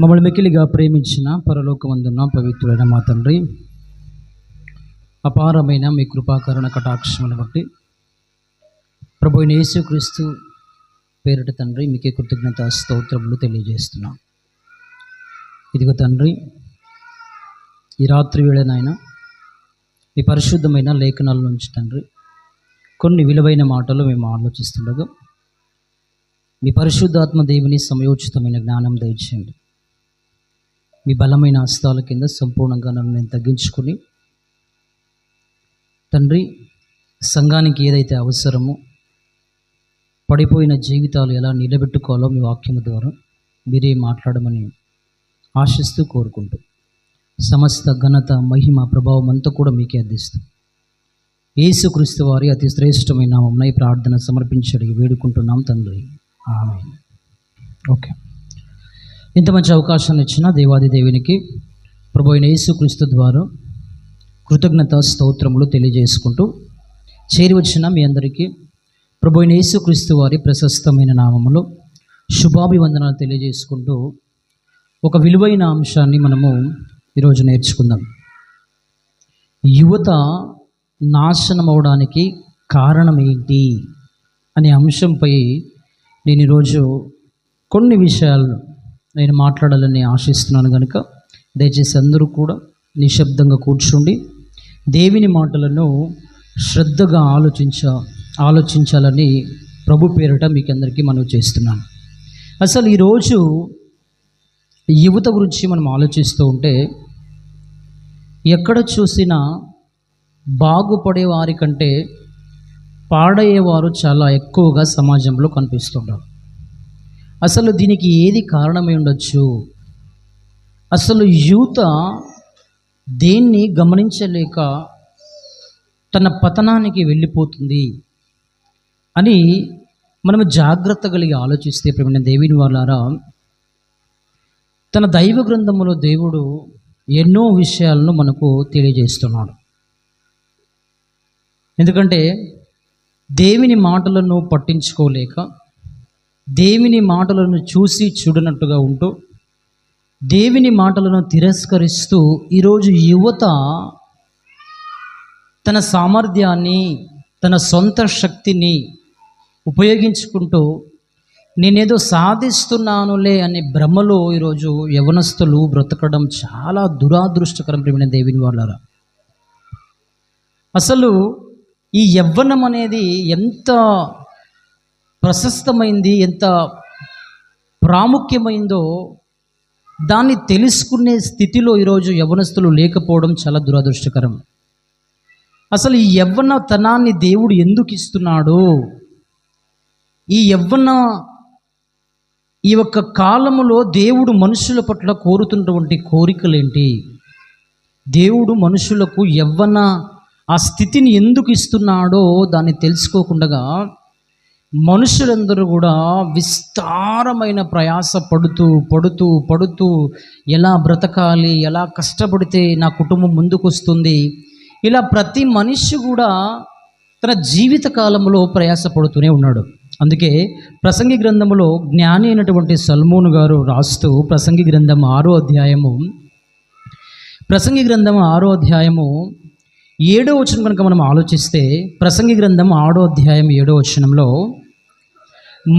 మమ్మల్ని మిక్కిలిగా ప్రేమించిన పరలోకమందున్న పవిత్రుడైన మా తండ్రి, అపారమైన మీ కృపాకరుణ కటాక్షమును బట్టి ప్రభువైన యేసుక్రీస్తు పేరిట తండ్రి మీకే కృతజ్ఞత స్తోత్రములు తెలియజేస్తున్నాం. ఇదిగో తండ్రి, ఈ రాత్రి వేళనైనా మీ పరిశుద్ధమైన లేఖనాల నుంచి తండ్రి కొన్ని విలువైన మాటలు మేము ఆలోచిస్తుండగా మీ పరిశుద్ధాత్మ దేవుని సమయోచితమైన జ్ఞానం దయచేయండి. మీ బలమైన హస్తాల కింద సంపూర్ణంగా నన్ను నేను తగ్గించుకుని తండ్రి, సంఘానికి ఏదైతే అవసరమో, పడిపోయిన జీవితాలు ఎలా నిలబెట్టుకోవాలో మీ వాక్యము ద్వారా మీరే మాట్లాడమని ఆశిస్తూ కోరుకుంటూ సమస్త ఘనత మహిమ ప్రభావం అంతా కూడా మీకే అందిస్తాం. యేసుక్రీస్తు వారి అతి శ్రేష్టమైన నామమున ఈ ప్రార్థన సమర్పించడి వేడుకుంటున్నాం తండ్రి, ఆమేన్. ఓకే, ఇంత మంచి అవకాశాన్ని ఇచ్చిన దేవాది దేవునికి ప్రభువైన యేసుక్రీస్తు ద్వారా కృతజ్ఞత స్తోత్రములు తెలియజేసుకుంటూ చేరి వచ్చిన మీ అందరికీ ప్రభువైన యేసుక్రీస్తు వారి ప్రశస్తమైన నామములో శుభాభివందనాలు తెలియజేసుకుంటూ ఒక విలువైన అంశాన్ని మనము ఈరోజు నేర్చుకుందాం. యువత నాశనం అవడానికి కారణం ఏంటి అనే అంశంపై నేను ఈరోజు కొన్ని విషయాలు నేను మాట్లాడాలని ఆశిస్తున్నాను. కనుక దయచేసి అందరూ కూడా నిశ్శబ్దంగా కూర్చుండి దేవుని మాటలను శ్రద్ధగా ఆలోచించాలని ప్రభు పేరిట మీకు అందరికీ మనవి చేస్తున్నాను. అసలు ఈరోజు యువత గురించి మనం ఆలోచిస్తూ ఉంటే ఎక్కడ చూసినా బాగుపడే వారి కంటే పాడయ్యేవారు చాలా ఎక్కువగా సమాజంలో కనిపిస్తుంటారు. అసలు దీనికి ఏది కారణమై ఉండొచ్చు? అసలు యువత దేన్ని గమనించలేక తన పతనానికి వెళ్ళిపోతుంది అని మనము జాగ్రత్త కలిగి ఆలోచిస్తే ప్రియమైన దేవుని వాళ్ళారా, తన దైవ గ్రంథములో దేవుడు ఎన్నో విషయాలను మనకు తెలియజేస్తున్నాడు. ఎందుకంటే దేవుని మాటలను పట్టించుకోలేక, దేవుని మాటలను చూసి చూడనట్టుగా ఉంటూ, దేవుని మాటలను తిరస్కరిస్తూ ఈరోజు యువత తన సామర్థ్యాన్ని, తన సొంత శక్తిని ఉపయోగించుకుంటూ నేనేదో సాధిస్తున్నానులే అనే భ్రమలో ఈరోజు యవనస్తులు బ్రతకడం చాలా దురాదృష్టకరం ప్రియమైన దేవుని వాళ్ళారా. అసలు ఈ యవ్వనం అనేది ఎంత ప్రశస్తమైంది, ఎంత ప్రాముఖ్యమైందో దాన్ని తెలుసుకునే స్థితిలో ఈరోజు యవ్వనస్తులు లేకపోవడం చాలా దురదృష్టకరం. అసలు ఈ యవ్వనతనాన్ని దేవుడు ఎందుకు ఇస్తున్నాడు? ఈ యొక్క కాలములో దేవుడు మనుషుల పట్ల కోరుతున్నటువంటి కోరికలేంటి? దేవుడు మనుషులకు యవ్వన ఆ స్థితిని ఎందుకు ఇస్తున్నాడో దాన్ని తెలుసుకోకుండా మనుషులందరూ కూడా విస్తారమైన ప్రయాస పడుతూ ఎలా బ్రతకాలి, ఎలా కష్టపడితే నా కుటుంబం ముందుకు వస్తుంది, ఇలా ప్రతి మనిషి కూడా తన జీవిత కాలంలో ప్రయాసపడుతూనే ఉన్నాడు. అందుకే ప్రసంగి గ్రంథములో జ్ఞాని అయినటువంటి సల్మోను గారు రాస్తూ ప్రసంగి గ్రంథం 6వ అధ్యాయము 7వ వచనం కనుక మనం ఆలోచిస్తే, ప్రసంగి గ్రంథం 6వ అధ్యాయం 7వ వచనంలో,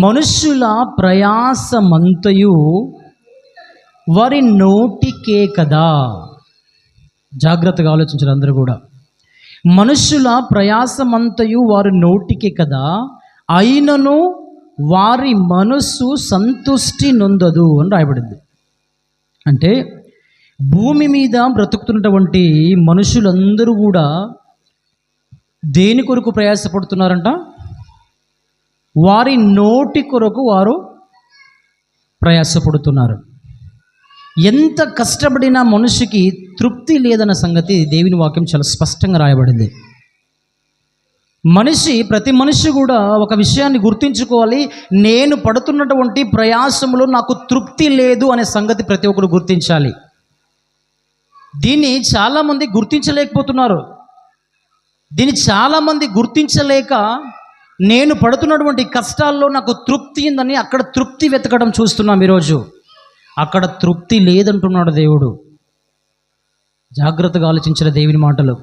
మనుషుల ప్రయాసమంతయు వారి నోటికే కదా. జాగ్రత్తగా ఆలోచించారు అందరూ కూడా. మనుషుల ప్రయాసమంతయు వారి నోటికే కదా, అయినను వారి మనస్సు సంతుష్టి నొందదు అని రాయబడింది. అంటే భూమి మీద బ్రతుకుతున్నటువంటి మనుషులందరూ కూడా దేని కొరకు ప్రయాసపడుతున్నారంట? వారి నోటి కొరకు వారు ప్రయాసపడుతున్నారు. ఎంత కష్టపడినా మనిషికి తృప్తి లేదన్న సంగతి దేవుని వాక్యం చాలా స్పష్టంగా రాయబడింది. ప్రతి మనిషి కూడా ఒక విషయాన్ని గుర్తించుకోవాలి. నేను పడుతున్నటువంటి ప్రయాసంలో నాకు తృప్తి లేదు అనే సంగతి ప్రతి ఒక్కరు గుర్తించాలి. దీన్ని చాలామంది గుర్తించలేకపోతున్నారు. దీన్ని చాలామంది గుర్తించలేక నేను పడుతున్నటువంటి కష్టాల్లో నాకు తృప్తి ఉందని అక్కడ తృప్తి వెతకడం చూస్తున్నాం ఈరోజు. అక్కడ తృప్తి లేదంటున్నాడు దేవుడు. జాగ్రత్తగా ఆలోచించిన దేవుని మాటలు.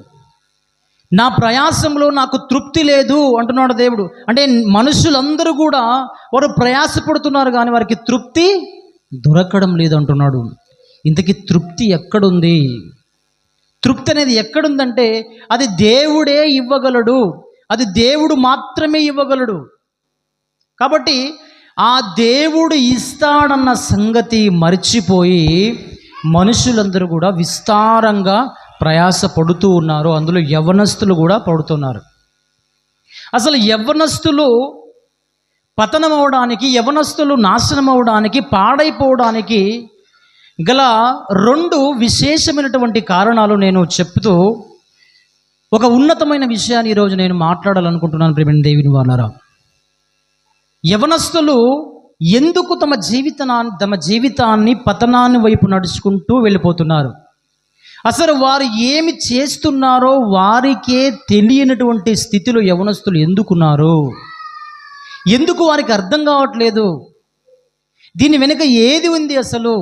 నా ప్రయాసంలో నాకు తృప్తి లేదు అంటున్నాడు దేవుడు. అంటే మనుషులందరూ కూడా వారు ప్రయాసపడుతున్నారు కానీ వారికి తృప్తి దొరకడం లేదు అంటున్నాడు. ఇంతకీ తృప్తి ఎక్కడుంది? తృప్తి అనేది ఎక్కడుందంటే అది దేవుడే ఇవ్వగలడు, అది దేవుడు మాత్రమే ఇవ్వగలడు. కాబట్టి ఆ దేవుడు ఇస్తాడన్న సంగతి మర్చిపోయి మనుషులందరూ కూడా విస్తారంగా ప్రయాస పడుతూ ఉన్నారు. అందులో యవ్వనస్తులు కూడా పడుతున్నారు. అసలు యవ్వనస్తులు పతనం అవడానికి, యవ్వనస్తులు నాశనం అవడానికి, పాడైపోవడానికి గల 2 విశేషమైనటువంటి కారణాలు నేను చెప్తూ ఒక ఉన్నతమైన విషయాన్ని ఈరోజు నేను మాట్లాడాలనుకుంటున్నాను. ప్రియమైన దేవుని వారలారా, యవ్వనస్తులు ఎందుకు తమ జీవితాన్ని పతనాన్ని వైపు నడుచుకుంటూ వెళ్ళిపోతున్నారు? అసలు వారు ఏమి చేస్తున్నారో వారికే తెలియనటువంటి స్థితిలో యవ్వనస్తులు ఎందుకున్నారు? ఎందుకు వారికి అర్థం కావట్లేదు? దీని వెనుక ఏది ఉంది? అసలు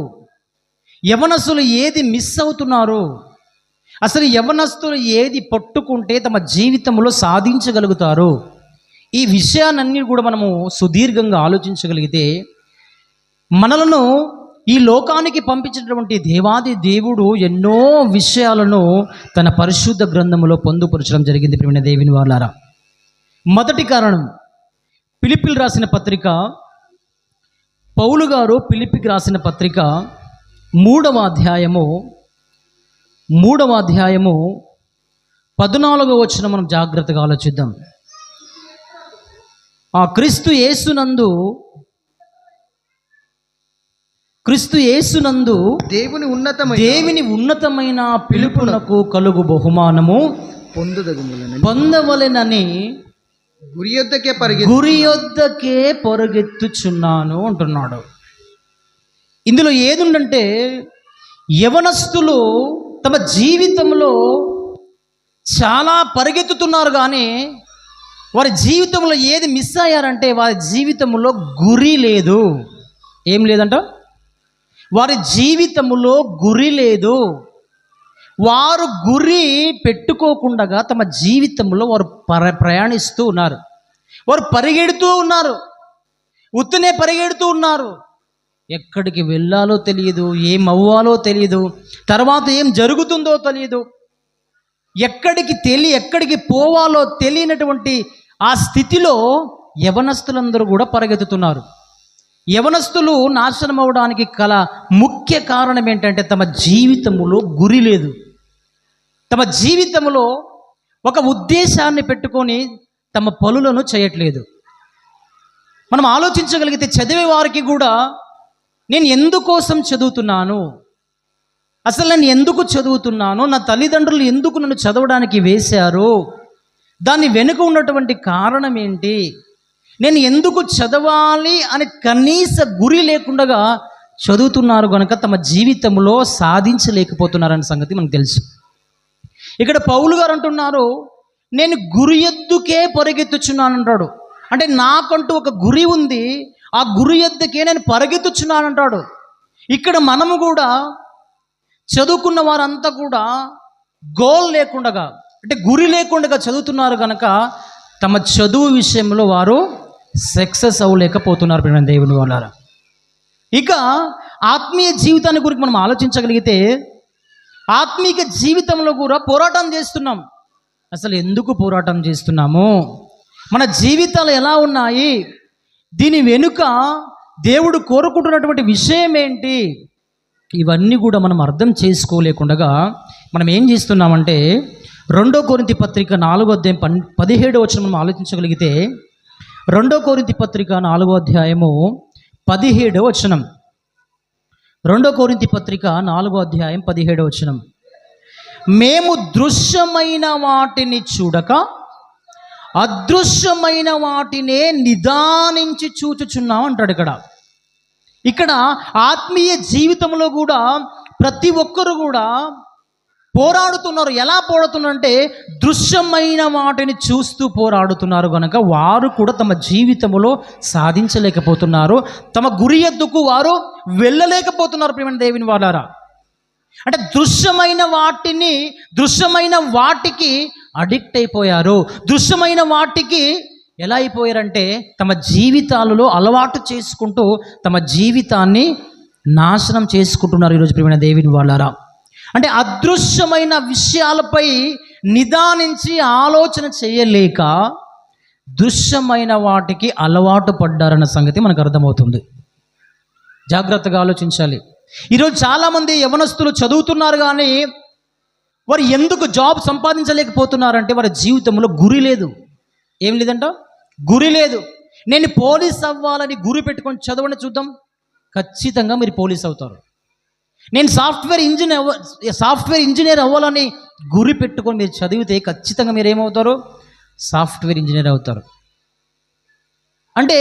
యవ్వనస్తులు ఏది మిస్ అవుతున్నారు? అసలు యవ్వనస్తులు ఏది పట్టుకుంటే తమ జీవితంలో సాధించగలుగుతారు? ఈ విషయాలన్నీ కూడా మనము సుదీర్ఘంగా ఆలోచించగలిగితే మనలను ఈ లోకానికి పంపించినటువంటి దేవాది దేవుడు ఎన్నో విషయాలను తన పరిశుద్ధ గ్రంథములో పొందుపరచడం జరిగింది. ప్రియమైన దేవుని వారలారా, మొదటి కారణం ఫిలిప్పీలు రాసిన పత్రిక, పౌలు గారు ఫిలిప్పీకి రాసిన పత్రిక 3వ అధ్యాయము 14వ వచనం మనం జాగ్రత్తగా ఆలోచిద్దాం. ఆ క్రీస్తు యేసునందు దేవుని ఉన్నతమైన పిలుపునకు కలుగు బహుమానము పొందవలెనని గురి యొద్దకే పరుగెత్తుచున్నాను అంటున్నాడు. ఇందులో ఏదుందంటే యవనస్తులు తమ జీవితంలో చాలా పరిగెత్తుతున్నారు, కానీ వారి జీవితంలో ఏది మిస్ అయ్యారంటే వారి జీవితంలో గురి లేదు. ఏం లేదంట? వారి జీవితంలో గురి లేదు. వారు గురి పెట్టుకోకుండా తమ జీవితంలో వారు ప్రయాణిస్తూ ఉన్నారు. వారు పరిగెడుతూ ఉన్నారు, ఉత్తనే పరిగెడుతూ ఉన్నారు. ఎక్కడికి వెళ్ళాలో తెలియదు, ఏం అవ్వాలో తెలియదు, తర్వాత ఏం జరుగుతుందో తెలియదు, ఎక్కడికి పోవాలో తెలియనటువంటి ఆ స్థితిలో యవనస్తులందరూ కూడా పరిగెత్తుతున్నారు. యవనస్తులు నాశనం అవడానికి గల ముఖ్య కారణం ఏంటంటే తమ జీవితంలో గురి లేదు. తమ జీవితంలో ఒక ఉద్దేశాన్ని పెట్టుకొని తమ పనులను చేయట్లేదు. మనం ఆలోచించగలిగితే చదివే వారికి కూడా నేను ఎందుకోసం చదువుతున్నాను, అసలు నేను ఎందుకు చదువుతున్నాను, నా తల్లిదండ్రులు ఎందుకు నన్ను చదవడానికి వేశారు, దాని వెనుక ఉన్నటువంటి కారణం ఏంటి, నేను ఎందుకు చదవాలి అని కనీస గురి లేకుండా చదువుతున్నారు కనుక తమ జీవితంలో సాధించలేకపోతున్నారనే సంగతి మనకు తెలుసు. ఇక్కడ పౌలు గారు అంటున్నారు, నేను గురి ఎద్దుకే పరిగెత్తుచున్నాను అంటాడు. అంటే నాకంటూ ఒక గురి ఉంది, ఆ గురి ఎద్దుకే నేను పరిగెత్తుచున్నాను అంటాడు. ఇక్కడ మనము కూడా చదువుకున్న వారంతా కూడా గోల్ లేకుండా, అంటే గురి లేకుండా చదువుతున్నారు కనుక తమ చదువు విషయంలో వారు సక్సెస్ అవ్వలేకపోతున్నారు. దేవుని వాళ్ళారా, ఇక ఆత్మీయ జీవితాన్ని గురించి మనం ఆలోచించగలిగితే ఆత్మీయ జీవితంలో కూడా పోరాటం చేస్తున్నాం. అసలు ఎందుకు పోరాటం చేస్తున్నాము, మన జీవితాలు ఎలా ఉన్నాయి, దీని వెనుక దేవుడు కోరుకుంటున్నటువంటి విషయం ఏంటి, ఇవన్నీ కూడా మనం అర్థం చేసుకోలేకుండా మనం ఏం చేస్తున్నామంటే 2 కొరింథీ పత్రిక 4వ అధ్యాయం 17వ వచనం మనం ఆలోచించగలిగితే 2 కొరింథీ పత్రిక 4వ అధ్యాయము 17వ వచనం, 2 కొరింథీ పత్రిక 4వ అధ్యాయం 17వ వచనం, మేము దృశ్యమైన వాటిని చూడక అదృశ్యమైన వాటినే నిదానించి చూచుచున్నాం అంటాడు. ఇక్కడ ఆత్మీయ జీవితంలో కూడా ప్రతి ఒక్కరు కూడా పోరాడుతున్నారు. ఎలా పోరాడుతున్నారంటే దృశ్యమైన వాటిని చూస్తూ పోరాడుతున్నారు కనుక వారు కూడా తమ జీవితంలో సాధించలేకపోతున్నారు. తమ గురి ఎద్దుకు వారు వెళ్ళలేకపోతున్నారు. ప్రియమైన దేవుని వాళ్ళారా, అంటే దృశ్యమైన వాటికి అడిక్ట్ అయిపోయారు. దృశ్యమైన వాటికి ఎలా అయిపోయారంటే తమ జీవితాలలో అలవాటు చేసుకుంటూ తమ జీవితాన్ని నాశనం చేసుకుంటున్నారు ఈరోజు ప్రియమైన దేవుని వాళ్ళారా. అంటే అదృశ్యమైన విషయాలపై నిదానించి ఆలోచన చేయలేక దృశ్యమైన వాటికి అలవాటు పడ్డారన్న సంగతి మనకు అర్థమవుతుంది. జాగ్రత్తగా ఆలోచించాలి. ఈరోజు చాలామంది యవనస్తులు చదువుతున్నారు కానీ వారు ఎందుకు జాబ్ సంపాదించలేకపోతున్నారంటే వారి జీవితంలో గురి లేదు. ఏం లేదంట? గురి లేదు. నేను పోలీస్ అవ్వాలని గురి పెట్టుకొని చదవండి చూద్దాం, ఖచ్చితంగా మీరు పోలీస్ అవుతారు. నేను సాఫ్ట్వేర్ ఇంజనీర్ అవ్వాలని గురి పెట్టుకొని మీరు చదివితే ఖచ్చితంగా మీరు ఏమవుతారు? సాఫ్ట్వేర్ ఇంజనీర్ అవుతారు. అంటే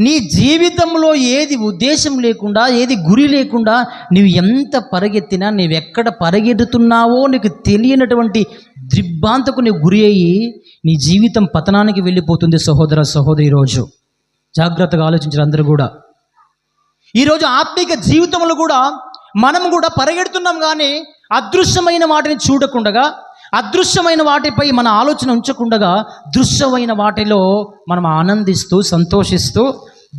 నీ జీవితంలో ఏది ఉద్దేశం లేకుండా, ఏది గురి లేకుండా నువ్వు ఎంత పరిగెత్తినా, నువ్వు ఎక్కడ పరిగెడుతున్నావో నీకు తెలియనటువంటి దిగ్భ్రాంతికి నువ్వు గురి అయ్యి నీ జీవితం పతనానికి వెళ్ళిపోతుంది. సహోదర సహోదరి, ఈరోజు జాగ్రత్తగా ఆలోచించారు అందరూ కూడా. ఈరోజు ఆత్మీక జీవితంలో కూడా మనం కూడా పరిగెడుతున్నాం కానీ అదృశ్యమైన వాటిని చూడకుండగా, అదృశ్యమైన వాటిపై మన ఆలోచన ఉంచకుండగా దృశ్యమైన వాటిలో మనం ఆనందిస్తూ సంతోషిస్తూ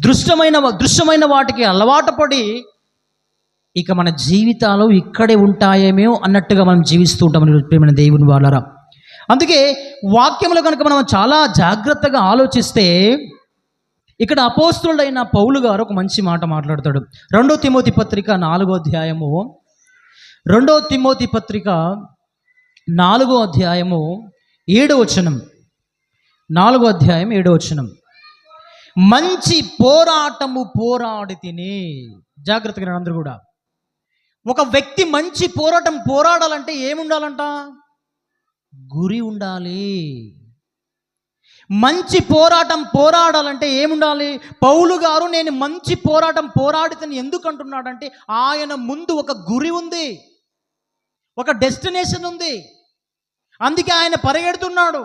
దృశ్యమైన వాటికి అలవాటు పడి ఇక మన జీవితాలు ఇక్కడే ఉంటాయేమో అన్నట్టుగా మనం జీవిస్తూ ఉంటాం ప్రియమైన దేవుని వాళ్ళరా. అందుకే వాక్యంలో కనుక మనం చాలా జాగ్రత్తగా ఆలోచిస్తే ఇక్కడ అపోస్తులుడైన పౌలు గారు ఒక మంచి మాట మాట్లాడతాడు. 2 తిమోతి పత్రిక 4వ అధ్యాయము 2 తిమోతి పత్రిక 4వ అధ్యాయము 7వ వచనం. 4వ అధ్యాయం 7వ వచనం. మంచి పోరాటము పోరాడి తిని. జాగ్రత్తగా అందరూ కూడా. ఒక వ్యక్తి మంచి పోరాటం పోరాడాలంటే ఏముండాలంట? గురి ఉండాలి. మంచి పోరాటం పోరాడాలంటే ఏముండాలి? పౌలు గారు నేను మంచి పోరాటం పోరాడితని ఎందుకు అంటున్నాడంటే ఆయన ముందు ఒక గురి ఉంది, ఒక డెస్టినేషన్ ఉంది. అందుకే ఆయన పరిగెడుతున్నాడు.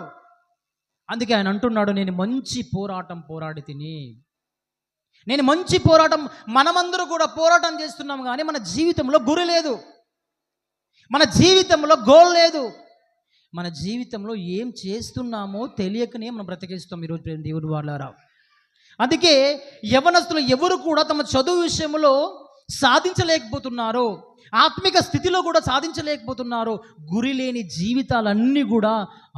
అందుకే ఆయన అంటున్నాడు నేను మంచి పోరాటం పోరాడి తిని. నేను మంచి పోరాటం. మనమందరూ కూడా పోరాటం చేస్తున్నాం కానీ మన జీవితంలో గురి లేదు, మన జీవితంలో గోల్ లేదు. మన జీవితంలో ఏం చేస్తున్నామో తెలియకనే మనం బ్రతికేస్తాం ఈరోజు దేవుని వాళ్ళారా. అందుకే యవనస్తులు ఎవరు కూడా తమ చదువు విషయంలో సాధించలేకపోతున్నారు, ఆత్మిక స్థితిలో కూడా సాధించలేకపోతున్నారు. గురి లేని జీవితాలన్నీ కూడా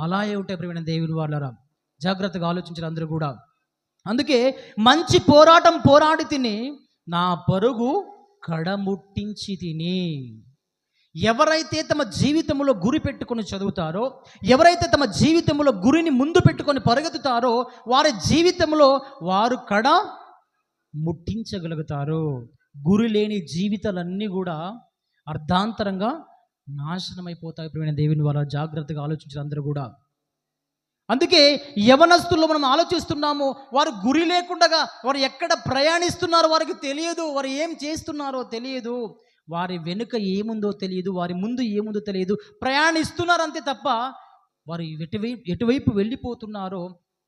అలాగే ఉంటాయి ప్రియమైన దేవుని వాళ్ళారా. జాగ్రత్తగా ఆలోచించారు అందరూ కూడా. అందుకే మంచి పోరాటం పోరాడి తిని నా పరుగు కడముట్టించి తిని. ఎవరైతే తమ జీవితంలో గురి పెట్టుకొని చదువుతారో, ఎవరైతే తమ జీవితంలో గురిని ముందు పెట్టుకొని పరిగెత్తుతారో వారి జీవితంలో వారు కడ ముట్టించగలుగుతారు. గురి లేని జీవితాలన్నీ కూడా అర్ధాంతరంగా నాశనమైపోతాయి ప్రియమైన దేవుని వాళ్ళ. జాగ్రత్తగా ఆలోచించారు అందరూ కూడా. అందుకే యవనస్తుల్లో మనం ఆలోచిస్తున్నాము, వారు గురి లేకుండా వారు ఎక్కడ ప్రయాణిస్తున్నారో వారికి తెలియదు, వారు ఏం చేస్తున్నారో తెలియదు, వారి వెనుక ఏముందో తెలియదు, వారి ముందు ఏముందో తెలియదు. ప్రయాణిస్తున్నారు అంతే తప్ప వారు ఎటువైపు వెళ్ళిపోతున్నారో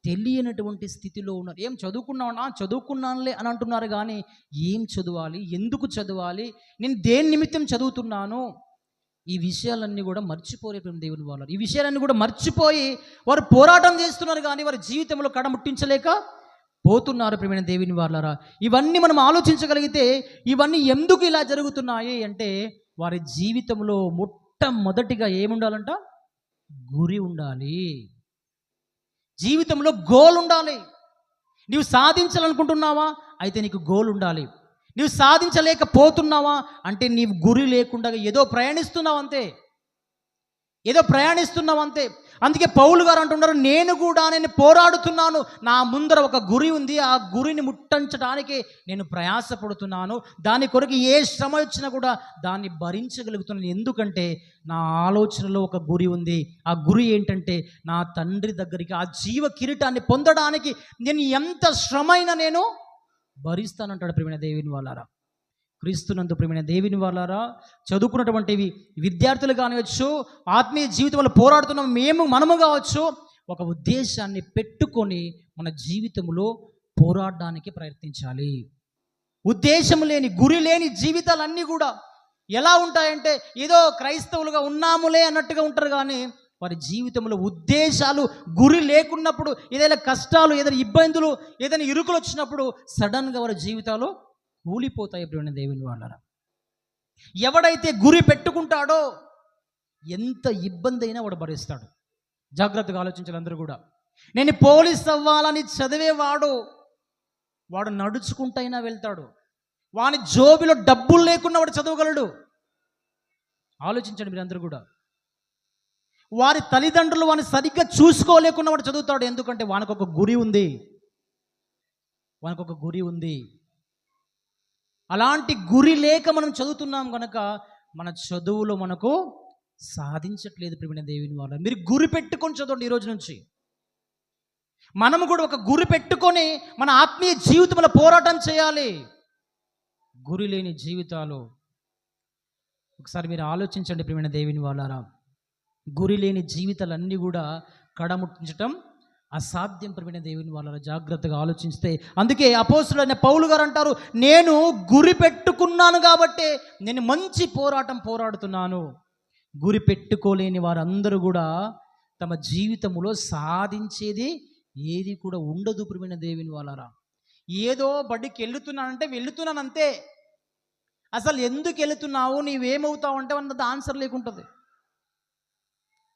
తెలియనటువంటి స్థితిలో ఉన్నారు. ఏం చదువుకున్నానులే అని అంటున్నారు కానీ ఏం చదవాలి, ఎందుకు చదవాలి, నేను దేని నిమిత్తం చదువుతున్నాను, ఈ విషయాలన్నీ కూడా మర్చిపోయే దేవుని వాళ్ళు. ఈ విషయాలన్నీ కూడా మర్చిపోయి వారు పోరాటం చేస్తున్నారు కానీ వారి జీవితంలో కడముట్టించలేక పోతున్నారు ప్రియమైన దేవుని వాళ్ళారా. ఇవన్నీ మనం ఆలోచించగలిగితే ఇవన్నీ ఎందుకు ఇలా జరుగుతున్నాయి అంటే వారి జీవితంలో మొట్టమొదటిగా ఏముండాలంట? గురి ఉండాలి. జీవితంలో గోల్ ఉండాలి. నీవు సాధించాలనుకుంటున్నావా? అయితే నీకు గోల్ ఉండాలి. నీవు సాధించలేకపోతున్నావా అంటే నీవు గురి లేకుండా ఏదో ప్రయాణిస్తున్నావు అంతే. అందుకే పౌలు గారు అంటున్నారు నేను పోరాడుతున్నాను, నా ముందర ఒక గురి ఉంది, ఆ గురిని ముట్టించడానికి నేను ప్రయాసపడుతున్నాను, దాని కొరకు ఏ శ్రమ వచ్చినా కూడా దాన్ని భరించగలుగుతున్నాను. ఎందుకంటే నా ఆలోచనలో ఒక గురి ఉంది. ఆ గురి ఏంటంటే నా తండ్రి దగ్గరికి ఆ జీవ కిరీటాన్ని పొందడానికి నేను ఎంత శ్రమైనా నేను భరిస్తానంటాడు ప్రియమైన దేవుని వాళ్ళారా. క్రీస్తునందు ప్రియమైన దేవుని వాళ్ళారా, చదువుకున్నటువంటి విద్యార్థులు కానివచ్చు, ఆత్మీయ జీవితంలో పోరాడుతున్న మనము కావచ్చు, ఒక ఉద్దేశాన్ని పెట్టుకొని మన జీవితంలో పోరాడడానికి ప్రయత్నించాలి. ఉద్దేశం లేని, గురి లేని జీవితాలన్నీ కూడా ఎలా ఉంటాయంటే ఏదో క్రైస్తవులుగా ఉన్నాములే అన్నట్టుగా ఉంటారు. కానీ వారి జీవితంలో ఉద్దేశాలు, గురి లేకున్నప్పుడు, ఏదైనా కష్టాలు, ఏదైనా ఇబ్బందులు, ఏదైనా ఇరుకులు వచ్చినప్పుడు సడన్గా వారి జీవితాలు కూలిపోతాయి. ప్రియమైన దేవుని వాళ్ళారా, ఎవడైతే గురి పెట్టుకుంటాడో ఎంత ఇబ్బంది అయినా వాడు భరిస్తాడు. జాగ్రత్తగా ఆలోచించాలి అందరూ కూడా. నేను పోలీస్ అవ్వాలని చదివేవాడు వాడు నడుచుకుంటైనా వెళ్తాడు. వాని జోబిలో డబ్బులు లేకున్నా వాడు చదవగలడు. ఆలోచించండి మీరందరూ కూడా. వారి తల్లిదండ్రులు వాడిని సరిగ్గా చూసుకోలేకున్నా వాడు చదువుతాడు. ఎందుకంటే వానికి ఒక గురి ఉంది, వానికి ఒక గురి ఉంది. అలాంటి గురి లేక మనం చదువుతున్నాం కనుక మన చదువులో మనకు సాధించట్లేదు. ప్రియమైన దేవుని వాళ్ళ, మీరు గురి పెట్టుకొని చదవండి. ఈ రోజు నుంచి మనము కూడా ఒక గురి పెట్టుకొని మన ఆత్మీయ జీవితంలో పోరాటం చేయాలి. గురి లేని జీవితాలు, ఒకసారి మీరు ఆలోచించండి ప్రియమైన దేవుని వాళ్ళారా, గురి లేని జీవితాలన్నీ కూడా కడముట్టించటం అసాధ్యం. ప్రియమైన దేవుని వాళ్ళారా, జాగ్రత్తగా ఆలోచిస్తే, అందుకే అపోస్తలుడైన పౌలు గారు అంటారు, నేను గురి పెట్టుకున్నాను కాబట్టి నేను మంచి పోరాటం పోరాడుతున్నాను. గురి పెట్టుకోలేని వారందరూ కూడా తమ జీవితంలో సాధించేది ఏది కూడా ఉండదు. ప్రియమైన దేవుని వాళ్ళారా, ఏదో బడికి వెళ్తున్నానంటే వెళ్తున్నాను అంతే. అసలు ఎందుకు వెళుతున్నావు, నీవేమవుతావు అంటే అన్నది ఆన్సర్ లేకుంటుంది.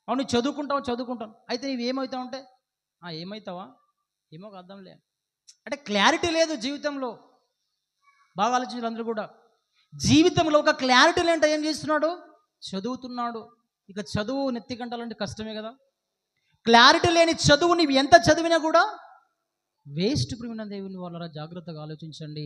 అవును చదువుకుంటాను, అయితే నీవేమవుతావు అంటే ఏమవుతావా, ఏమో అర్థంలే అంటే క్లారిటీ లేదు జీవితంలో. బాగా ఆలోచించారు అందరూ కూడా. జీవితంలో ఒక క్లారిటీ లేంటే ఏం చేస్తున్నాడు, చదువుతున్నాడు. ఇక చదువు నెత్తి గంటాలంటే కష్టమే కదా. క్లారిటీ లేని చదువు నీవు ఎంత చదివినా కూడా వేస్ట్. ప్రియమైన దేవుని వాళ్ళరా, జాగ్రత్తగా ఆలోచించండి.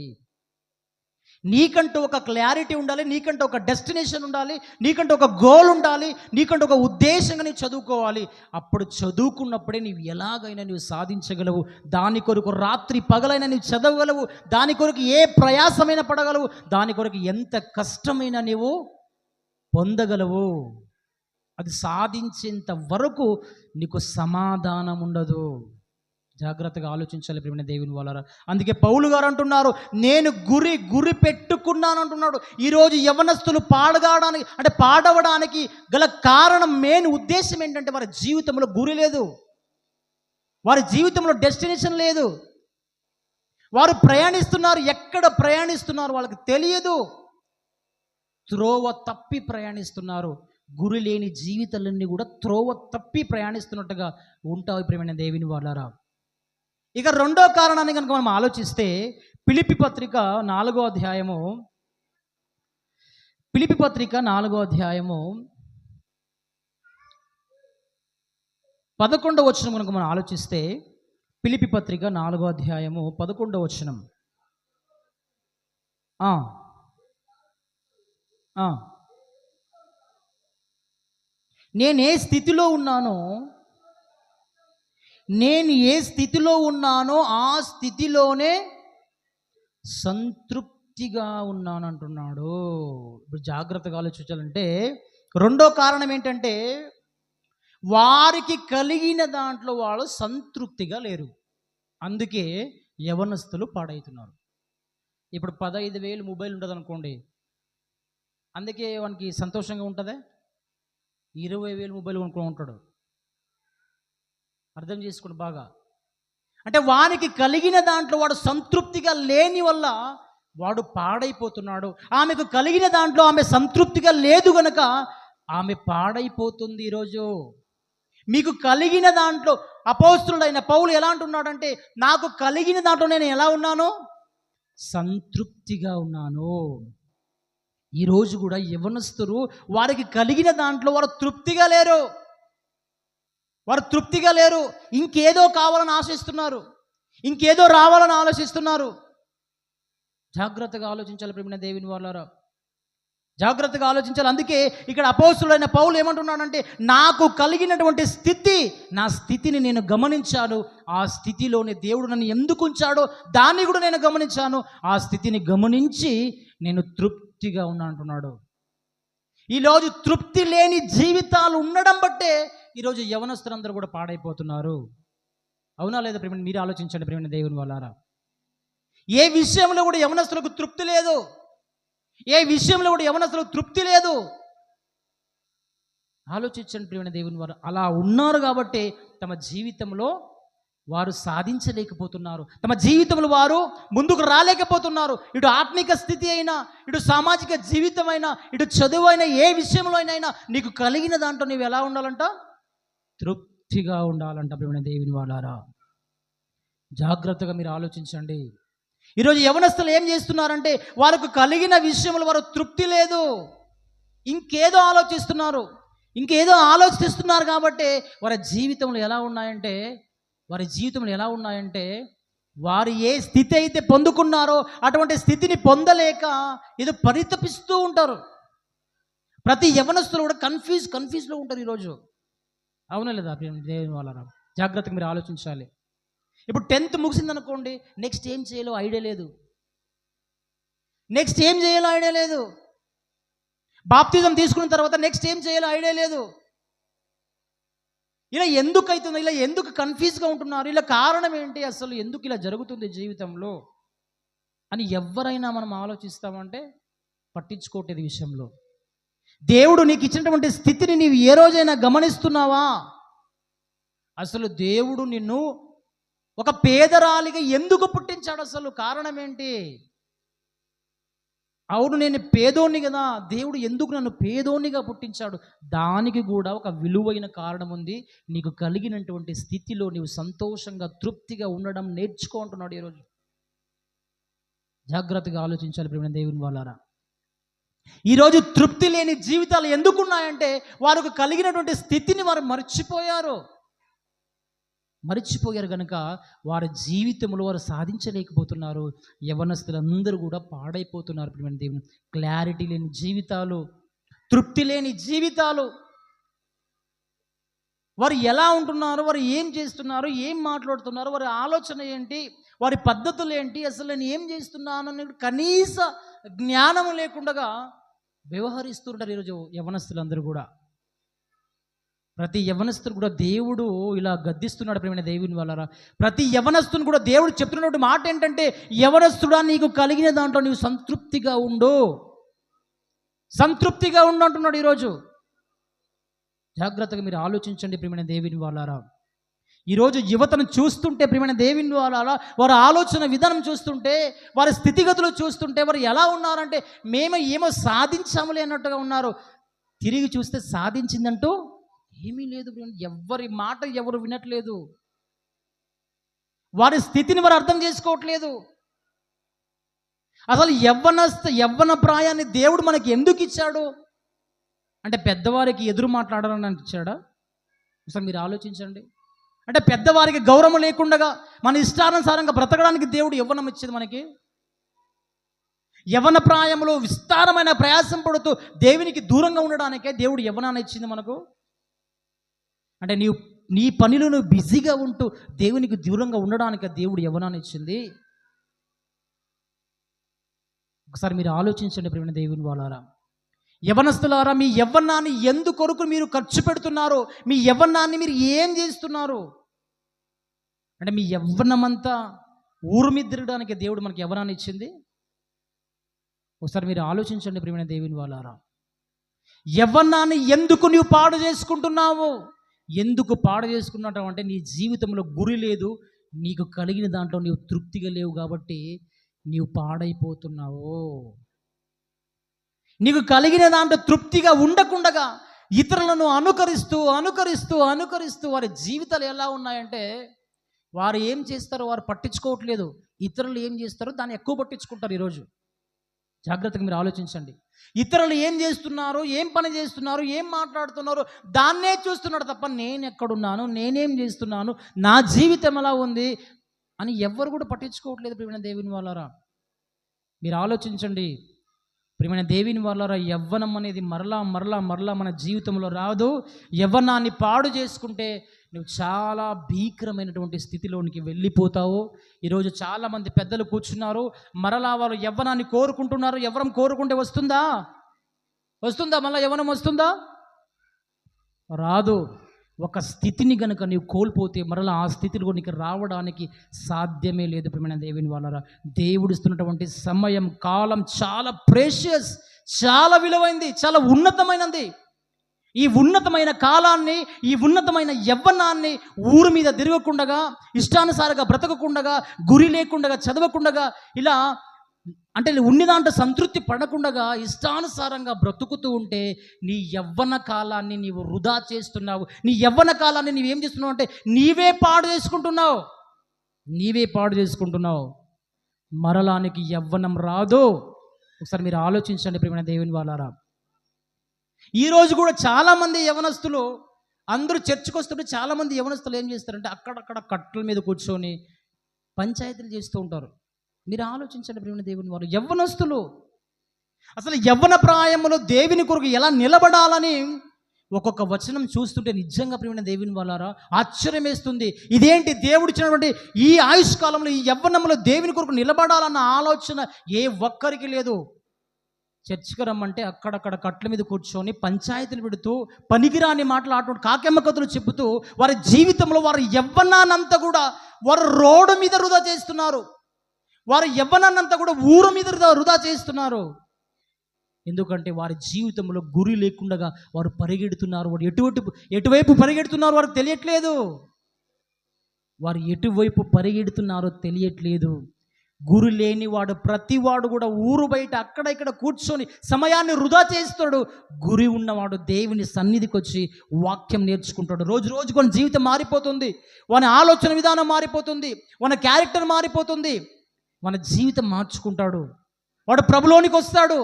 నీకంటూ ఒక క్లారిటీ ఉండాలి, నీకంటూ ఒక డెస్టినేషన్ ఉండాలి, నీకంటూ ఒక గోల్ ఉండాలి, నీకంటూ ఒక ఉద్దేశంగా నీవు చదువుకోవాలి. అప్పుడు చదువుకున్నప్పుడే నీవు ఎలాగైనా నీవు సాధించగలవు. దాని కొరకు రాత్రి పగలైనా నీవు చదవగలవు. దాని కొరకు ఏ ప్రయాసమైనా పడగలవు. దాని కొరకు ఎంత కష్టమైనా నీవు పొందగలవు. అది సాధించేంత వరకు నీకు సమాధానం ఉండదు. జాగ్రత్తగా ఆలోచించాలి ప్రియమైన దేవుని వాళ్ళారా. అందుకే పౌలు గారు అంటున్నారు, నేను గురి పెట్టుకున్నాను అంటున్నాడు. ఈరోజు యవనస్తులు పాడవడానికి గల కారణం, మెయిన్ ఉద్దేశం ఏంటంటే వారి జీవితంలో గురి లేదు, వారి జీవితంలో డెస్టినేషన్ లేదు. వారు ప్రయాణిస్తున్నారు, ఎక్కడ ప్రయాణిస్తున్నారు వాళ్ళకి తెలియదు. త్రోవ తప్పి ప్రయాణిస్తున్నారు. గురి లేని జీవితాలన్నీ కూడా త్రోవ తప్పి ప్రయాణిస్తున్నట్టుగా ఉంటాయి ప్రియమైన దేవుని వాళ్ళారా. ఇక రెండో కారణాన్ని కనుక మనం ఆలోచిస్తే, ఫిలిప్పీ పత్రిక 4వ అధ్యాయము 11వ వచనం కనుక మనం ఆలోచిస్తే, ఫిలిప్పీ పత్రిక 4వ అధ్యాయము 11వ వచనం. నేను ఏ స్థితిలో ఉన్నానో ఆ స్థితిలోనే సంతృప్తిగా ఉన్నాను అంటున్నాడు. ఇప్పుడు జాగ్రత్తగా ఆలోచించాలంటే, రెండో కారణం ఏంటంటే, వారికి కలిగిన దాంట్లో వాళ్ళు సంతృప్తిగా లేరు. అందుకే యవనస్తులు పాడవుతున్నారు. ఇప్పుడు 15,000 మొబైల్ ఉంటుంది అనుకోండి, అందుకే వానికి సంతోషంగా ఉంటుందా? 20,000 మొబైల్ కొనుక్కొని ఉంటాడు. అర్థం చేసుకోండి బాగా. అంటే వానికి కలిగిన దాంట్లో వాడు సంతృప్తిగా లేని వల్ల వాడు పాడైపోతున్నాడు. ఆమెకు కలిగిన దాంట్లో ఆమె సంతృప్తిగా లేదు గనక ఆమె పాడైపోతుంది. ఈరోజు మీకు కలిగిన దాంట్లో, అపోస్తలుడైన పౌలు ఎలా అంటున్నాడంటే, నాకు కలిగిన దాంట్లో నేను ఎలా ఉన్నాను, సంతృప్తిగా ఉన్నాను. ఈరోజు కూడా యవనస్తులు వారికి కలిగిన దాంట్లో వారు తృప్తిగా లేరు. ఇంకేదో కావాలని ఆశిస్తున్నారు, ఇంకేదో రావాలని ఆలోచిస్తున్నారు. జాగ్రత్తగా ఆలోచించాలి ప్రియమైన దేవుని వాళ్ళారా, జాగ్రత్తగా ఆలోచించాలి. అందుకే ఇక్కడ అపోస్తలుడైన పౌలు ఏమంటున్నాడంటే, నాకు కలిగినటువంటి నా స్థితిని నేను గమనించాను. ఆ స్థితిలోనే దేవుడు నన్ను ఎందుకు ఉంచాడో దాన్ని కూడా నేను గమనించాను. ఆ స్థితిని గమనించి నేను తృప్తిగా ఉన్నా అంటున్నాడు. ఈరోజు తృప్తి లేని జీవితాలు ఉండడం బట్టే ఈరోజు యవనస్తులందరూ కూడా పాడైపోతున్నారు. అవునా లేదా ప్రియమైన? మీరు ఆలోచించండి ప్రియమైన దేవుని వాళ్ళారా. ఏ విషయంలో కూడా యవనస్తులకు తృప్తి లేదు. ఏ విషయంలో కూడా యవనస్తులకు తృప్తి లేదు. ఆలోచించండి ప్రియమైన దేవుని వారు. అలా ఉన్నారు కాబట్టి తమ జీవితంలో వారు సాధించలేకపోతున్నారు. తమ జీవితంలో వారు ముందుకు రాలేకపోతున్నారు. ఇటు ఆత్మిక స్థితి అయినా, ఇటు సామాజిక జీవితం అయినా, ఇటు చదువు అయినా, ఏ విషయంలో అయినా నీకు కలిగిన దాంట్లో నీవు ఎలా ఉండాలంట? తృప్తిగా ఉండాలంట ప్రియమైన దేవుని వాళ్ళారా. జాగ్రత్తగా మీరు ఆలోచించండి. ఈరోజు యవనస్తులు ఏం చేస్తున్నారంటే వారికి కలిగిన విషయంలో వారు తృప్తి లేదు, ఇంకేదో ఆలోచిస్తున్నారు కాబట్టి వారి జీవితంలో ఎలా ఉన్నాయంటే వారు ఏ స్థితి అయితే పొందుకున్నారో అటువంటి స్థితిని పొందలేక ఏదో పరితపిస్తూ ఉంటారు. ప్రతి యవనస్తులు కూడా కన్ఫ్యూజ్లో ఉంటారు ఈరోజు. అవునా లేదా దేవుని వాళ్ళారా? జాగ్రత్తగా మీరు ఆలోచించాలి. ఇప్పుడు 10th ముగిసింది అనుకోండి, నెక్స్ట్ ఏం చేయాలో ఐడియా లేదు. బాప్తిజం తీసుకున్న తర్వాత నెక్స్ట్ ఏం చేయాలో ఐడియా లేదు. ఇలా ఎందుకు అవుతుంది? ఇలా ఎందుకు కన్ఫ్యూజ్గా ఉంటున్నారు? ఇలా కారణం ఏంటి? అసలు ఎందుకు ఇలా జరుగుతుంది జీవితంలో అని ఎవరైనా మనం ఆలోచిస్తామంటే పట్టించుకోవట్లేదు విషయంలో. దేవుడు నీకు ఇచ్చినటువంటి స్థితిని నీవు ఏ రోజైనా గమనిస్తున్నావా? అసలు దేవుడు నిన్ను ఒక పేదరాలిగా ఎందుకు పుట్టించాడు? అసలు కారణం ఏంటి? అవును, నేను పేదోన్ని కదా, దేవుడు ఎందుకు నన్ను పేదోన్నిగా పుట్టించాడు? దానికి కూడా ఒక విలువైన కారణం ఉంది. నీకు కలిగినటువంటి స్థితిలో నీవు సంతోషంగా తృప్తిగా ఉండడం నేర్చుకో అంటున్నాడు ఈరోజు. జాగ్రత్తగా ఆలోచించాలి ప్రియమైన దేవుని వాళ్ళారా. ఈరోజు తృప్తి లేని జీవితాలు ఎందుకున్నాయంటే వారికి కలిగినటువంటి స్థితిని వారు మర్చిపోయారు కనుక వారి జీవితంలో వారు సాధించలేకపోతున్నారు. యవనస్తులందరూ కూడా పాడైపోతున్నారు ప్రియమైన దేవుని. క్లారిటీ లేని జీవితాలు, తృప్తి లేని జీవితాలు. వారు ఎలా ఉంటున్నారు, వారు ఏం చేస్తున్నారు, ఏం మాట్లాడుతున్నారు, వారి ఆలోచన ఏంటి, వారి పద్ధతులు ఏంటి, అసలు నేను ఏం చేస్తున్నాను అనే కనీస జ్ఞానం లేకుండా వ్యవహరిస్తుంటారు ఈరోజు యవనస్తులందరూ కూడా. ప్రతి యవనస్తుని కూడా దేవుడు ఇలా గద్దిస్తున్నాడు ప్రియమైన దేవుని వాళ్ళారా. ప్రతి యవనస్తుని కూడా దేవుడు చెప్తున్నటువంటి మాట ఏంటంటే, యవనస్తుడా నీకు కలిగిన దాంట్లో నీవు సంతృప్తిగా ఉండు అంటున్నాడు ఈరోజు. జాగ్రత్తగా మీరు ఆలోచించండి ప్రియమైన దేవుని వాళ్ళారా. ఈరోజు యువతను చూస్తుంటే ప్రియమైన దేవుని వాళ్ళారా, వారి ఆలోచన విధానం చూస్తుంటే, వారి స్థితిగతులు చూస్తుంటే వారు ఎలా ఉన్నారంటే ఏమో సాధించాములే అన్నట్టుగా ఉన్నారు. తిరిగి చూస్తే సాధించిందంటూ ఏమీ లేదు. ఎవరి మాట ఎవరు వినట్లేదు. వారి స్థితిని వారు అర్థం చేసుకోవట్లేదు. అసలు యవ్వన ప్రాయాన్ని దేవుడు మనకి ఎందుకు ఇచ్చాడు అంటే పెద్దవారికి ఎదురు మాట్లాడాలని ఇచ్చాడా? అసలు మీరు ఆలోచించండి. అంటే పెద్దవారికి గౌరవం లేకుండా మన ఇష్టానుసారంగా బ్రతకడానికి దేవుడు యవ్వనం ఇచ్చేది మనకి. యవ్వన ప్రాయంలో విస్తారమైన ప్రయాసం పడుతూ దేవునికి దూరంగా ఉండడానికే దేవుడు యవ్వనాన్ని ఇచ్చింది మనకు. అంటే నీ పనిలో నువ్వు బిజీగా ఉంటూ దేవునికి దూరంగా ఉండడానికి దేవుడు యవ్వనాన్ని ఇచ్చింది. ఒకసారి మీరు ఆలోచించండి ప్రియమైన దేవుని వాళ్ళారా. యవనస్తులారా, మీ యవ్వనాన్ని ఎందుకొరకు మీరు ఖర్చు పెడుతున్నారు? మీ యవ్వనాన్ని మీరు ఏం చేస్తున్నారు? అంటే మీ యవ్వనమంతా ఊరు మీద తిరగడానికి దేవుడు మనకి యవ్వనాన్ని ఇచ్చింది. ఒకసారి మీరు ఆలోచించండి ప్రియమైన దేవుని వాళ్ళారా. యవ్వనాన్ని ఎందుకు నువ్వు పాడు చేసుకుంటున్నావు? ఎందుకు పాడు చేసుకున్నావు అంటే నీ జీవితంలో గురి లేదు, నీకు కలిగిన దాంట్లో నీవు తృప్తిగా లేవు కాబట్టి నీవు పాడైపోతున్నావు. నీకు కలిగిన దాంట్లో తృప్తిగా ఉండకుండా ఇతరులను అనుకరిస్తూ వారి జీవితాలు ఎలా ఉన్నాయంటే వారు ఏం చేస్తారో వారు పట్టించుకోవట్లేదు. ఇతరులు ఏం చేస్తారో దాన్ని ఎక్కువ పట్టించుకుంటారు ఈరోజు. జాగ్రత్తగా మీరు ఆలోచించండి. ఇతరులు ఏం చేస్తున్నారు, ఏం పని చేస్తున్నారు, ఏం మాట్లాడుతున్నారు దాన్నే చూస్తున్నాడు తప్ప నేను ఎక్కడున్నాను, నేనేం చేస్తున్నాను, నా జీవితం ఎలా ఉంది అని ఎవ్వరు కూడా పట్టించుకోవట్లేదు ప్రియమైన దేవుని వాళ్ళారా. మీరు ఆలోచించండి. ప్రియమైన దేవుని వాళ్ళ యవ్వనం అనేది మరలా మరలా మరలా మన జీవితంలో రాదు. యవ్వనాన్ని పాడు చేసుకుంటే నువ్వు చాలా భీకరమైనటువంటి స్థితిలోనికి వెళ్ళిపోతావు. ఈరోజు చాలామంది పెద్దలు కూర్చున్నారు, మరలా వాళ్ళు యవ్వనాన్ని కోరుకుంటున్నారు. యవ్వనం కోరుకుంటే వస్తుందా? మళ్ళీ యవ్వనం వస్తుందా? రాదు. ఒక స్థితిని గనుక నీవు కోల్పోతే మరలా ఆ స్థితిలో నీకు రావడానికి సాధ్యమే లేదు. ప్రియమైన దేవుని వాళ్ళరా, దేవుడు ఇస్తున్నటువంటి సమయం, కాలం చాలా ప్రేషియస్, చాలా విలువైంది, చాలా ఉన్నతమైనది. ఈ ఉన్నతమైన కాలాన్ని, ఈ ఉన్నతమైన యవ్వనాన్ని ఊరు మీద తిరగకుండగా, ఇష్టానుసారంగా బ్రతకకుండగా, గురి లేకుండగా, చదవకుండగా, ఇలా అంటే ఉన్ని దాంట్లో సంతృప్తి పడకుండగా ఇష్టానుసారంగా బ్రతుకుతూ ఉంటే నీ యవ్వన కాలాన్ని నీవు వృధా చేస్తున్నావు. నీ యవ్వన కాలాన్ని నీవేం చేస్తున్నావు అంటే నీవే పాడు చేసుకుంటున్నావు. మరలానికి యవ్వనం రాదు. ఒకసారి మీరు ఆలోచించండి ప్రియమైన దేవుని వాళ్ళారా. ఈరోజు కూడా చాలామంది యవనస్తులు, అందరూ చర్చకు వస్తుంటే చాలామంది యవనస్తులు ఏం చేస్తారంటే అక్కడక్కడ కట్టల మీద కూర్చొని పంచాయతీలు చేస్తూ ఉంటారు. మీరు ఆలోచించండి ప్రియమైన దేవుని వారు, యవ్వనస్తులు అసలు యవ్వన ప్రాయంలో దేవుని కొరకు ఎలా నిలబడాలని ఒక్కొక్క వచనం చూస్తుంటే నిజంగా ప్రియమైన దేవుని వాళ్ళారా ఆశ్చర్యం వేస్తుంది. ఇదేంటి దేవుడు ఇచ్చినటువంటి ఈ ఆయుష్కాలంలో, ఈ యవ్వనంలో దేవుని కొరకు నిలబడాలన్న ఆలోచన ఏ ఒక్కరికి లేదు. చర్చికి రమ్మంటే అక్కడక్కడ కట్ల మీద కూర్చొని పంచాయతీలు పెడుతూ పనికిరాని మాట్లాడుతూ కాకెమ్మ కథలు చెబుతూ వారి జీవితంలో వారి యవ్వనాన్నంతా కూడా వారు రోడ్డు మీద వృధా చేస్తున్నారు. వారి యవ్వనాన్నంతా కూడా ఊరు మీద వృధా చేస్తున్నారు. ఎందుకంటే వారి జీవితంలో గురి లేకుండా వారు పరిగెడుతున్నారు. వారు ఎటువైపు పరిగెడుతున్నారు వారికి తెలియట్లేదు. వారు ఎటువైపు పరిగెడుతున్నారో తెలియట్లేదు. గురి లేనివాడు ప్రతివాడు కూడా ఊరు బయట అక్కడ ఇక్కడ కూర్చొని సమయాన్ని వృధా చేస్తాడు. గురి ఉన్నవాడు దేవుని సన్నిధికి వచ్చి వాక్యం నేర్చుకుంటాడు. రోజు రోజుకు వాని జీవితం మారిపోతుంది, వాని ఆలోచన విధానం మారిపోతుంది, వాని క్యారెక్టర్ మారిపోతుంది, మన జీవితం మార్చుకుంటాడు. వాడు ప్రభులోనికి వస్తాడు,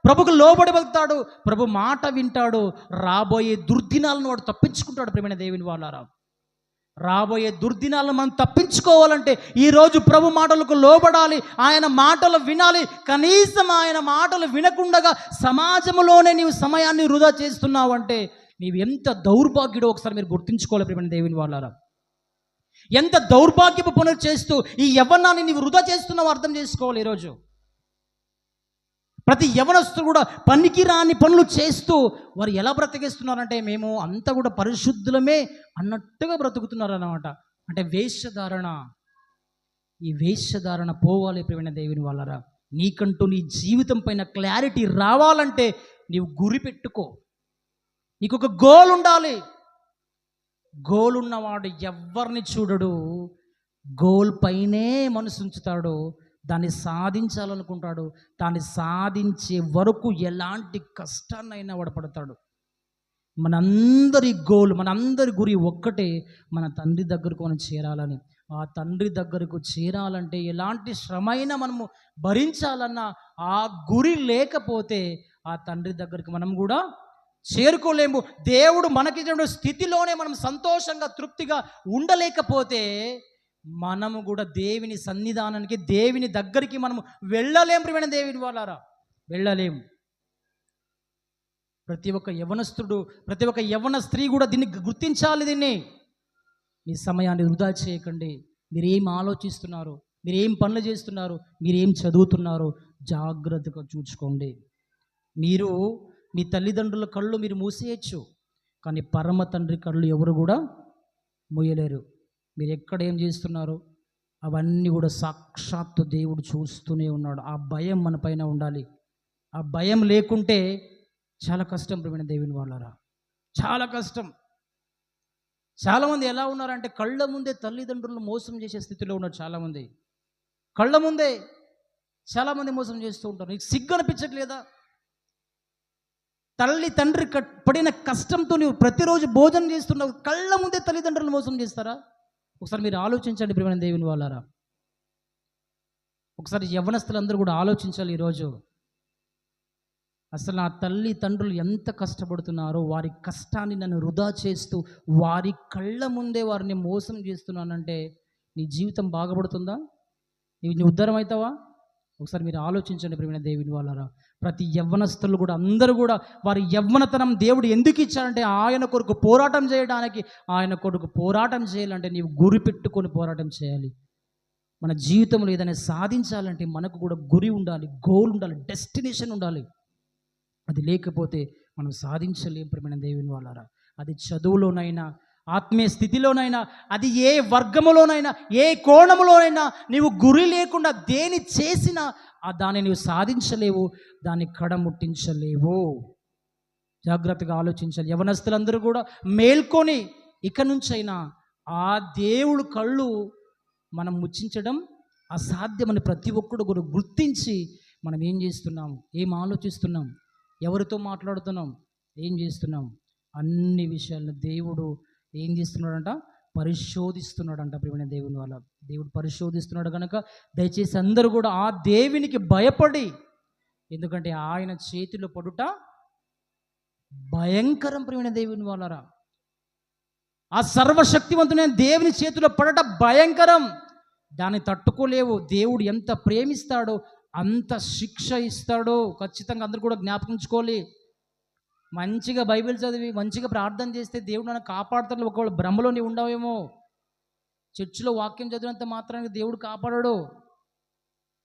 ప్రభుకు లోబడి బతుకుతాడు, ప్రభు మాట వింటాడు. రాబోయే దుర్దినాలను వాడు తప్పించుకుంటాడు. ప్రియమైన దేవుని వాళ్ళారా, రాబోయే దుర్దినాలను మనం తప్పించుకోవాలంటే ఈరోజు ప్రభు మాటలకు లోబడాలి, ఆయన మాటలు వినాలి. కనీసం ఆయన మాటలు వినకుండగా సమాజంలోనే నీవు సమయాన్ని వృధా చేస్తున్నావు అంటే నీవు ఎంత దౌర్భాగ్యుడో ఒకసారి మీరు గుర్తుంచుకోవాలి. ప్రియమైన దేవుని వాళ్ళారా, ఎంత దౌర్భాగ్యపు పనులు చేస్తూ ఈ యవ్వనాన్ని నీవు వృధా చేస్తున్నావు అర్థం చేసుకోవాలి. ఈరోజు ప్రతి యవనస్తుడు కూడా పనికిరాని పనులు చేస్తూ వారు ఎలా బ్రతికేస్తున్నారంటే మేము అంతా కూడా పరిశుద్ధులమే అన్నట్టుగా బ్రతుకుతున్నారు అన్నమాట. అంటే వేషధారణ, ఈ వేషధారణ పోవాలి. ప్రియమైన దేవుని వాళ్ళరా, నీకంటూ నీ జీవితం పైన క్లారిటీ రావాలంటే నీవు గురి పెట్టుకో, నీకు ఒక గోల్ ఉండాలి. గోల్ ఉన్నవాడు ఎవరిని చూడడు, గోల్ పైనే మనసు ఉంచుతాడు, దాన్ని సాధించాలనుకుంటాడు. దాన్ని సాధించే వరకు ఎలాంటి కష్టాన్నైనా వాడు పడతాడు. మనందరి గోల్, మనందరి గురి ఒక్కటే, మన తండ్రి దగ్గరకు మనం చేరాలని. ఆ తండ్రి దగ్గరకు చేరాలంటే ఎలాంటి శ్రమైనా మనము భరించాలన్నా ఆ గురి లేకపోతే ఆ తండ్రి దగ్గరికి మనం కూడా చేరుకోలేము. దేవుడు మనకిచ్చిన స్థితిలోనే మనం సంతోషంగా తృప్తిగా ఉండలేకపోతే మనము కూడా దేవుని సన్నిధానానికి, దేవుని దగ్గరికి మనము వెళ్ళలేం. ప్రియమైన దేవుని వాళ్ళారా, వెళ్ళలేము. ప్రతి ఒక్క యవనస్తుడు, ప్రతి ఒక్క యవన స్త్రీ కూడా దీన్ని గుర్తించాలి. దీన్ని మీ సమయాన్ని వృధా చేయకండి. మీరేం ఆలోచిస్తున్నారు, మీరేం పనులు చేస్తున్నారు, మీరేం చదువుతున్నారు జాగ్రత్తగా చూసుకోండి. మీరు మీ తల్లిదండ్రుల కళ్ళు మీరు మూసేయచ్చు, కానీ పరమ తండ్రి కళ్ళు ఎవరు కూడా మూయలేరు. మీరు ఎక్కడ ఏం చేస్తున్నారు అవన్నీ కూడా సాక్షాత్తు దేవుడు చూస్తూనే ఉన్నాడు. ఆ భయం మన పైన ఉండాలి. ఆ భయం లేకుంటే చాలా కష్టం. ప్రియమైన దేవుని వాళ్ళారా, చాలా కష్టం. చాలామంది ఎలా ఉన్నారంటే కళ్ళ ముందే తల్లిదండ్రులను మోసం చేసే స్థితిలో ఉన్నారు. చాలామంది కళ్ళ ముందే చాలామంది మోసం చేస్తూ ఉంటారు. నీకు సిగ్గు అనిపించట్లేదా? తల్లి తండ్రి పడిన కష్టంతో నువ్వు ప్రతిరోజు భోజనం చేస్తున్నావు, కళ్ళ ముందే తల్లిదండ్రులు మోసం చేస్తారా? ఒకసారి మీరు ఆలోచించండి ప్రియమైన దేవుని వాళ్ళారా. ఒకసారి యవ్వనస్తులందరూ కూడా ఆలోచించాలి. ఈరోజు అసలు నా తల్లి తండ్రులు ఎంత కష్టపడుతున్నారో, వారి కష్టాన్ని నన్ను వృధా చేస్తూ వారి కళ్ళ ముందే వారిని మోసం చేస్తున్నానంటే నీ జీవితం బాగుపడుతుందా? నీ ఉద్ధరం అవుతావా? ఒకసారి మీరు ఆలోచించండి ప్రియమైన దేవుని వాళ్ళారా. ప్రతి యవ్వనస్తులు కూడా అందరూ కూడా వారి యవ్వనతనం దేవుడు ఎందుకు ఇచ్చారంటే ఆయన కొరకు పోరాటం చేయడానికి. ఆయన కొరకు పోరాటం చేయాలంటే నీవు గురి పెట్టుకొని పోరాటం చేయాలి. మన జీవితంలో ఏదైనా సాధించాలంటే మనకు కూడా గురి ఉండాలి, గోల్ ఉండాలి, డెస్టినేషన్ ఉండాలి. అది లేకపోతే మనం సాధించలేం ప్రియమైన దేవుని వాళ్ళారా. అది చదువులోనైనా, ఆత్మీయ స్థితిలోనైనా, అది ఏ వర్గములోనైనా, ఏ కోణములోనైనా నీవు గురి లేకుండా దేని చేసినా దాన్ని నీవు సాధించలేవు, దాన్ని కడముట్టించలేవు. జాగ్రత్తగా ఆలోచించాలి. యవనస్తులందరూ కూడా మేల్కొని ఇక నుంచైనా ఆ దేవుడు కళ్ళు మనం ముచ్చించడం అసాధ్యమని ప్రతి ఒక్కడు కూడా గుర్తించి మనం ఏం చేస్తున్నాం, ఏం ఆలోచిస్తున్నాం, ఎవరితో మాట్లాడుతున్నాం, ఏం చేస్తున్నాం, అన్ని విషయాలను దేవుడు ఏం చేస్తున్నాడంట, పరిశోధిస్తున్నాడంట. ప్రియమైన దేవుని వాళ్ళ దేవుడు పరిశోధిస్తున్నాడు కనుక దయచేసి అందరూ కూడా ఆ దేవునికి భయపడి, ఎందుకంటే ఆయన చేతిలో పడుట భయంకరం. ప్రియమైన దేవుని వాళ్ళరా, ఆ సర్వశక్తివంతుడైన దేవుని చేతిలో పడట భయంకరం. దాన్ని తట్టుకోలేవు. దేవుడు ఎంత ప్రేమిస్తాడో అంత శిక్ష ఇస్తాడో ఖచ్చితంగా అందరూ కూడా జ్ఞాపకించుకోవాలి. మంచిగా బైబిల్ చదివి మంచిగా ప్రార్థన చేస్తే దేవుడు నన్ను కాపాడుతాడు. ఒకవేళ భ్రమలో నీవు ఉండవేమో. చర్చిలో వాక్యం చదివినంత మాత్రానికి దేవుడు కాపాడాడు.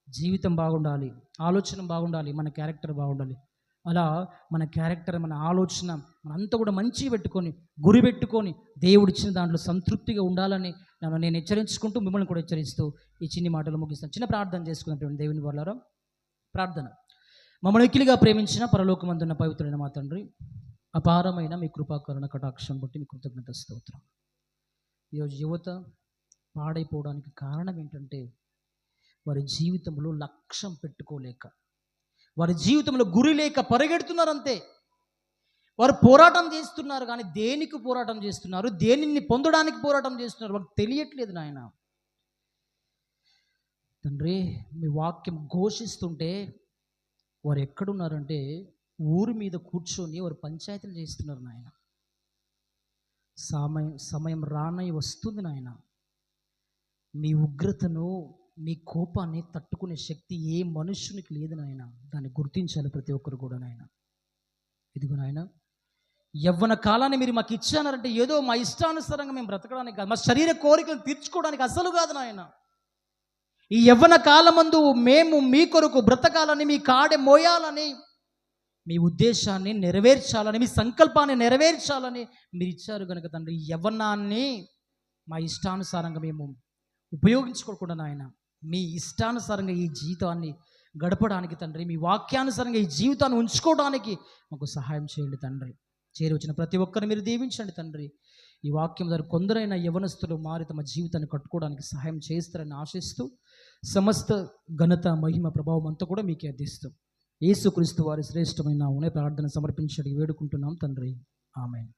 జీవితం బాగుండాలి, ఆలోచన బాగుండాలి, మన క్యారెక్టర్ బాగుండాలి. అలా మన క్యారెక్టర్, మన ఆలోచన మనంతా కూడా మంచిగా పెట్టుకొని, గురి పెట్టుకొని దేవుడు ఇచ్చిన దాంట్లో సంతృప్తిగా ఉండాలని నేను హెచ్చరించుకుంటూ మిమ్మల్ని కూడా హెచ్చరిస్తూ ఈ చిన్ని మాటలు ముగిస్తాను. చిన్న ప్రార్థన చేసుకున్నటువంటి దేవుని వాళ్ళారా, ప్రార్థన. మమ్మల్ని మిక్కిలిగా ప్రేమించిన పరలోకమందున్న పవిత్రుడైన మా తండ్రి, అపారమైన మీ కృపాకరుణ కటాక్షం బట్టి మీ కృతజ్ఞత స్తోత్రం. ఈరోజు యువత పాడైపోవడానికి కారణం ఏంటంటే వారి జీవితంలో లక్ష్యం పెట్టుకోలేక, వారి జీవితంలో గురి లేక పరిగెడుతున్నారంతే. వారు పోరాటం చేస్తున్నారు కానీ దేనికి పోరాటం చేస్తున్నారు, దేనిని పొందడానికి పోరాటం చేస్తున్నారు వారికి తెలియట్లేదు. నాయన తండ్రి, మీ వాక్యం ఘోషిస్తుంటే వారు ఎక్కడున్నారంటే ఊరి మీద కూర్చొని వారు పంచాయతీలు చేస్తున్నారు. నాయన సమయం రానై వస్తుంది నాయన. మీ ఉగ్రతను, మీ కోపాన్ని తట్టుకునే శక్తి ఏ మనుష్యునికి లేదు నాయన. దాన్ని గుర్తించాలి ప్రతి ఒక్కరు కూడా నాయన. ఇదిగో నాయన, యవ్వన కాలాన్ని మీరు మాకు ఇచ్చానంటే ఏదో మా ఇష్టానుసారంగా మేము బ్రతకడానికి కాదు, మా శరీర కోరికలను తీర్చుకోవడానికి అసలు కాదు నాయన. ఈ యవ్వన కాలమందు మేము మీ కొరకు బ్రతకాలని, మీ కాడె మోయాలని, మీ ఉద్దేశాన్ని నెరవేర్చాలని, మీ సంకల్పాన్ని నెరవేర్చాలని మీరు ఇచ్చారు కనుక తండ్రి, ఈ యవ్వనాన్ని మా ఇష్టానుసారంగా మేము ఉపయోగించుకోకుండా నాయన, మీ ఇష్టానుసారంగా ఈ జీవితాన్ని గడపడానికి తండ్రి, మీ వాక్యానుసారంగా ఈ జీవితాన్ని ఉంచుకోవడానికి మాకు సహాయం చేయండి తండ్రి. చేరి వచ్చిన ప్రతి ఒక్కరిని మీరు దీవించండి తండ్రి. ఈ వాక్యం ద్వారా కొందరైనా యవనస్తులు మారి తమ జీవితాన్ని కట్టుకోవడానికి సహాయం చేస్తారని ఆశిస్తూ, సమస్త ఘనత, మహిమ, ప్రభావం అంతా కూడా మీకే అందిస్తూ యేసుక్రీస్తు వారి శ్రేష్టమైన ప్రార్థన సమర్పించడానికి వేడుకుంటున్నాం తండ్రి. ఆమేన్.